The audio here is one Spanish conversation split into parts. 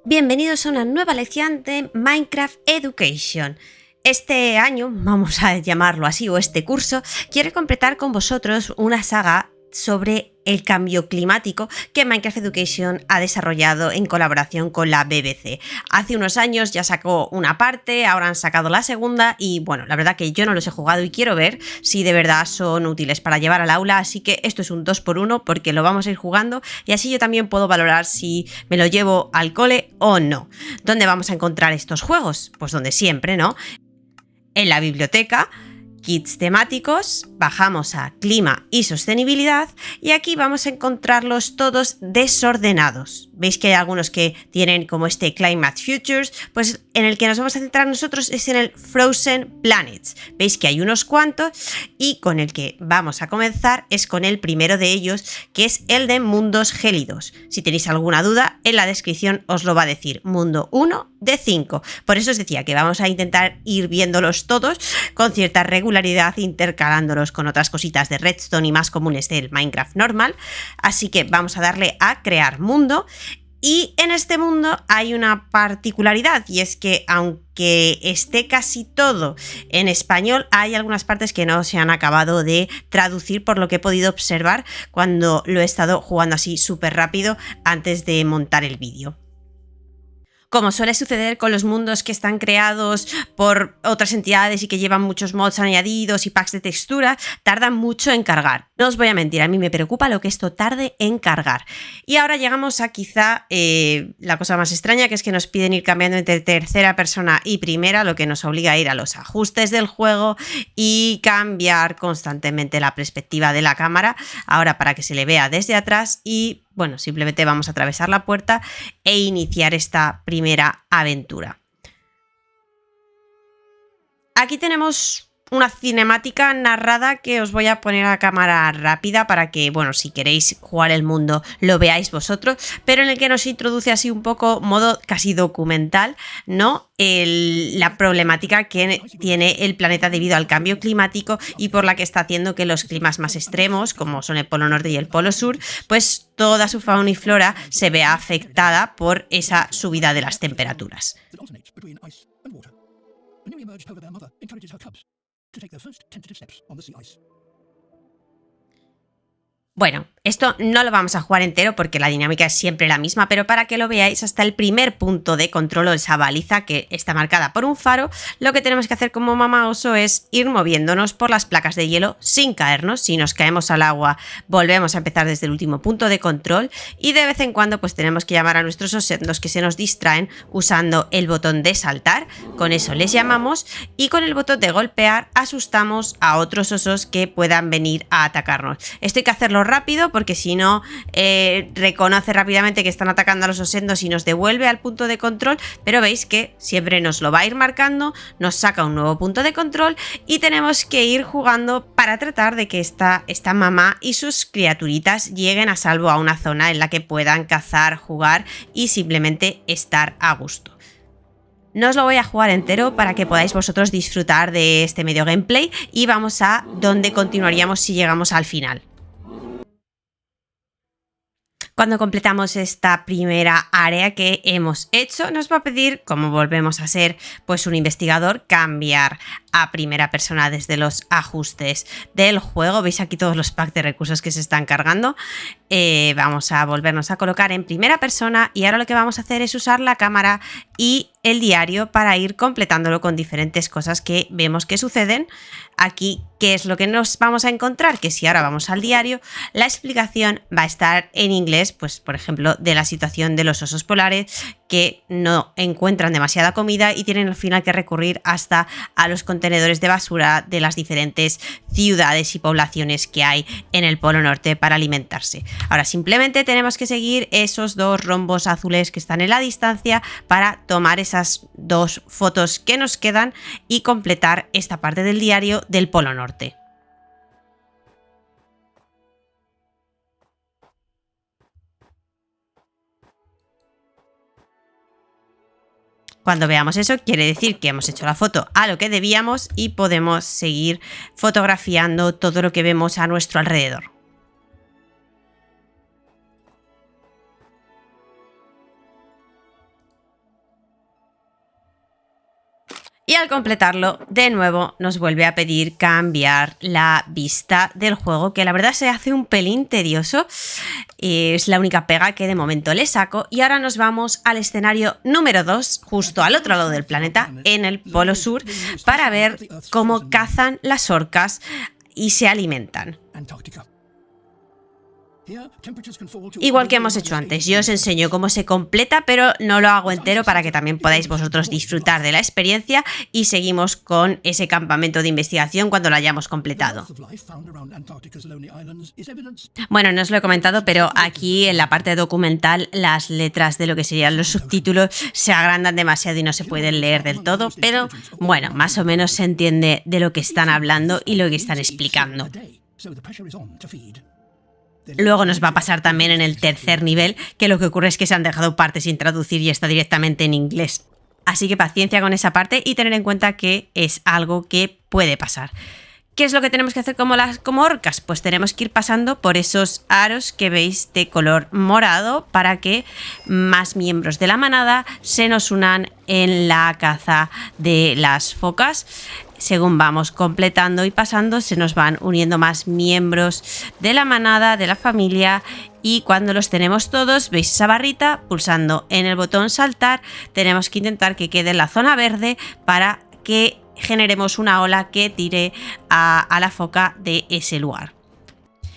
Bienvenidos a una nueva lección de Minecraft Education. Este año, vamos a llamarlo así, o este curso, quiero completar con vosotros una saga sobre el cambio climático que Minecraft Education ha desarrollado en colaboración con la BBC. Hace unos años ya sacó una parte, ahora han sacado la segunda y bueno, la verdad que yo no los he jugado y quiero ver si de verdad son útiles para llevar al aula, así que esto es un 2x1 porque lo vamos a ir jugando y así yo también puedo valorar si me lo llevo al cole o no. ¿Dónde vamos a encontrar estos juegos? Pues donde siempre, ¿no? En la biblioteca, kits temáticos, bajamos a clima y sostenibilidad y aquí vamos a encontrarlos todos desordenados. Veis que hay algunos que tienen como este Climate Futures, pues en el que nos vamos a centrar nosotros es en el Frozen Planets. Veis que hay unos cuantos y con el que vamos a comenzar es con el primero de ellos, que es el de mundos gélidos. Si tenéis alguna duda, en la descripción os lo va a decir, mundo 1 de 5. Por eso os decía que vamos a intentar ir viéndolos todos con cierta regularidad, intercalándolos con otras cositas de Redstone y más comunes del Minecraft normal. Así que vamos a darle a crear mundo. Y en este mundo hay una particularidad y es que aunque esté casi todo en español, hay algunas partes que no se han acabado de traducir por lo que he podido observar cuando lo he estado jugando así súper rápido antes de montar el vídeo. Como suele suceder con los mundos que están creados por otras entidades y que llevan muchos mods añadidos y packs de textura, tardan mucho en cargar. No os voy a mentir, a mí me preocupa lo que esto tarde en cargar. Y ahora llegamos a quizá la cosa más extraña, que es que nos piden ir cambiando entre tercera persona y primera, lo que nos obliga a ir a los ajustes del juego y cambiar constantemente la perspectiva de la cámara, ahora para que se le vea desde atrás y bueno, simplemente vamos a atravesar la puerta e iniciar esta primera aventura. Aquí tenemos una cinemática narrada que os voy a poner a cámara rápida para que, bueno, si queréis jugar el mundo lo veáis vosotros, pero en el que nos introduce así un poco modo casi documental, ¿no? La problemática que tiene el planeta debido al cambio climático y por la que está haciendo que los climas más extremos, como son el Polo Norte y el Polo Sur, pues toda su fauna y flora se vea afectada por esa subida de las temperaturas. Bueno, esto no lo vamos a jugar entero porque la dinámica es siempre la misma, pero para que lo veáis, hasta el primer punto de control o esa baliza que está marcada por un faro, lo que tenemos que hacer como mamá oso es ir moviéndonos por las placas de hielo sin caernos. Si nos caemos al agua, volvemos a empezar desde el último punto de control y de vez en cuando pues tenemos que llamar a nuestros osendos que se nos distraen usando el botón de saltar, con eso les llamamos, y con el botón de golpear asustamos a otros osos que puedan venir a atacarnos. Esto hay que hacerlo rápido porque si no reconoce rápidamente que están atacando a los osendos y nos devuelve al punto de control, pero veis que siempre nos lo va a ir marcando, nos saca un nuevo punto de control y tenemos que ir jugando para tratar de que esta mamá y sus criaturitas lleguen a salvo a una zona en la que puedan cazar, jugar y simplemente estar a gusto. No os lo voy a jugar entero para que podáis vosotros disfrutar de este medio gameplay y vamos a donde continuaríamos si llegamos al final. Cuando completamos esta primera área que hemos hecho, nos va a pedir, como volvemos a ser pues un investigador, cambiar a primera persona desde los ajustes del juego. Veis aquí todos los packs de recursos que se están cargando. Vamos a volvernos a colocar en primera persona y ahora lo que vamos a hacer es usar la cámara y el diario para ir completándolo con diferentes cosas que vemos que suceden. Aquí, ¿qué es lo que nos vamos a encontrar? Que si ahora vamos al diario, la explicación va a estar en inglés, pues por ejemplo, de la situación de los osos polares que no encuentran demasiada comida y tienen al final que recurrir hasta a los contenedores de basura de las diferentes ciudades y poblaciones que hay en el Polo Norte para alimentarse. Ahora simplemente tenemos que seguir esos dos rombos azules que están en la distancia para tomar esas dos fotos que nos quedan y completar esta parte del diario del Polo Norte. Cuando veamos eso, quiere decir que hemos hecho la foto a lo que debíamos y podemos seguir fotografiando todo lo que vemos a nuestro alrededor. Y al completarlo, de nuevo nos vuelve a pedir cambiar la vista del juego, que la verdad se hace un pelín tedioso. Es la única pega que de momento le saco. Y ahora nos vamos al escenario número 2, justo al otro lado del planeta, en el Polo Sur, para ver cómo cazan las orcas y se alimentan. Igual que hemos hecho antes, yo os enseño cómo se completa, pero no lo hago entero para que también podáis vosotros disfrutar de la experiencia, y seguimos con ese campamento de investigación cuando lo hayamos completado. Bueno, no os lo he comentado, pero aquí en la parte documental las letras de lo que serían los subtítulos se agrandan demasiado y no se pueden leer del todo, pero bueno, más o menos se entiende de lo que están hablando y lo que están explicando. Luego nos va a pasar también en el tercer nivel, que lo que ocurre es que se han dejado partes sin traducir y está directamente en inglés. Así que paciencia con esa parte y tener en cuenta que es algo que puede pasar. ¿Qué es lo que tenemos que hacer como orcas? Pues tenemos que ir pasando por esos aros que veis de color morado para que más miembros de la manada se nos unan en la caza de las focas. Según vamos completando y pasando, se nos van uniendo más miembros de la manada, de la familia, y cuando los tenemos todos, veis esa barrita, pulsando en el botón saltar, tenemos que intentar que quede en la zona verde para que generemos una ola que tire a la foca de ese lugar.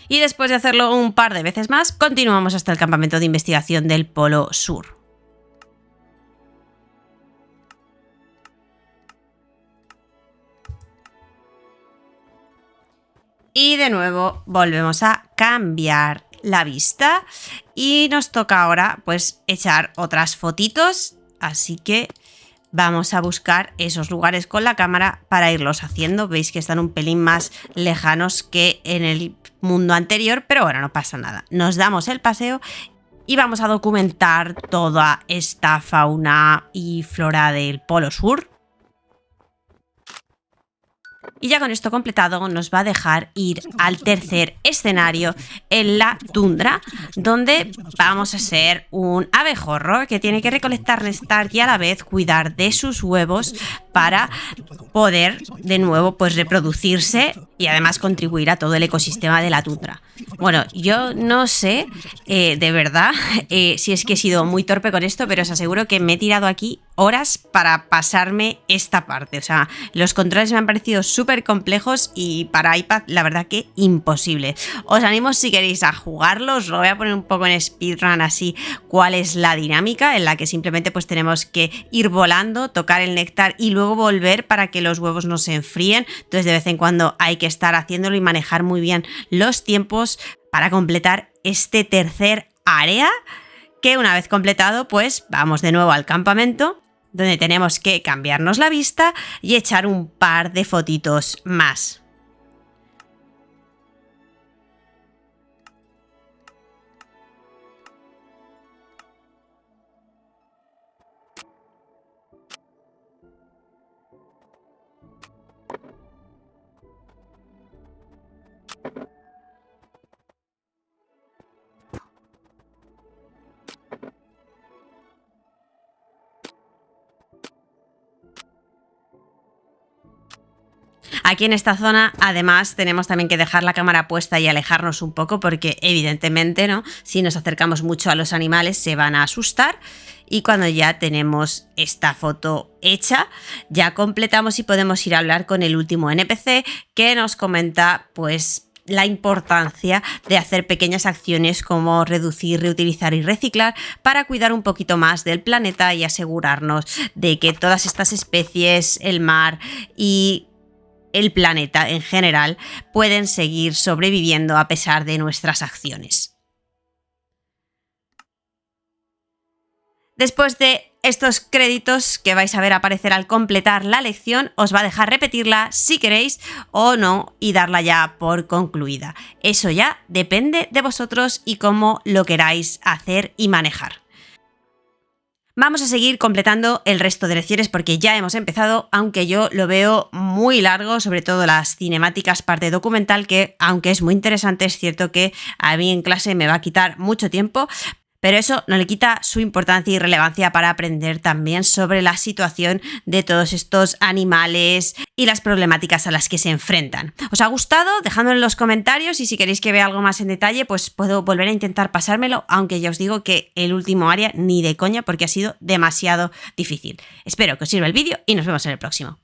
Y después de hacerlo un par de veces más, continuamos hasta el campamento de investigación del Polo Sur. Y de nuevo volvemos a cambiar la vista y nos toca ahora pues echar otras fotitos, así que vamos a buscar esos lugares con la cámara para irlos haciendo. Veis que están un pelín más lejanos que en el mundo anterior, pero bueno, no pasa nada. Nos damos el paseo y vamos a documentar toda esta fauna y flora del Polo Sur. Y ya con esto completado nos va a dejar ir al tercer escenario en la tundra, donde vamos a ser un abejorro que tiene que recolectar néctar y a la vez cuidar de sus huevos para poder de nuevo pues reproducirse y además contribuir a todo el ecosistema de la tundra. Bueno, yo no sé de verdad si es que he sido muy torpe con esto, pero os aseguro que me he tirado aquí horas para pasarme esta parte. O sea, los controles me han parecido súper complejos y para iPad la verdad que imposible. Os animo si queréis a jugarlo, os lo voy a poner un poco en speedrun así cuál es la dinámica en la que simplemente pues tenemos que ir volando, tocar el néctar y luego volver para que los huevos no se enfríen. Entonces de vez en cuando hay que estar haciéndolo y manejar muy bien los tiempos para completar este tercer área, que una vez completado pues vamos de nuevo al campamento, donde tenemos que cambiarnos la vista y echar un par de fotitos más. Aquí en esta zona además tenemos también que dejar la cámara puesta y alejarnos un poco porque evidentemente, ¿no?, si nos acercamos mucho a los animales se van a asustar. Y cuando ya tenemos esta foto hecha, ya completamos y podemos ir a hablar con el último NPC que nos comenta pues la importancia de hacer pequeñas acciones como reducir, reutilizar y reciclar para cuidar un poquito más del planeta y asegurarnos de que todas estas especies, el mar y el planeta en general pueden seguir sobreviviendo a pesar de nuestras acciones. Después de estos créditos que vais a ver aparecer al completar la lección, os va a dejar repetirla si queréis o no y darla ya por concluida. Eso ya depende de vosotros y cómo lo queráis hacer y manejar. Vamos a seguir completando el resto de lecciones porque ya hemos empezado, aunque yo lo veo muy largo, sobre todo las cinemáticas, parte documental, que aunque es muy interesante, es cierto que a mí en clase me va a quitar mucho tiempo, pero eso no le quita su importancia y relevancia para aprender también sobre la situación de todos estos animales y las problemáticas a las que se enfrentan. ¿Os ha gustado? Dejadmelo en los comentarios y si queréis que vea algo más en detalle, pues puedo volver a intentar pasármelo, aunque ya os digo que el último área ni de coña porque ha sido demasiado difícil. Espero que os sirva el vídeo y nos vemos en el próximo.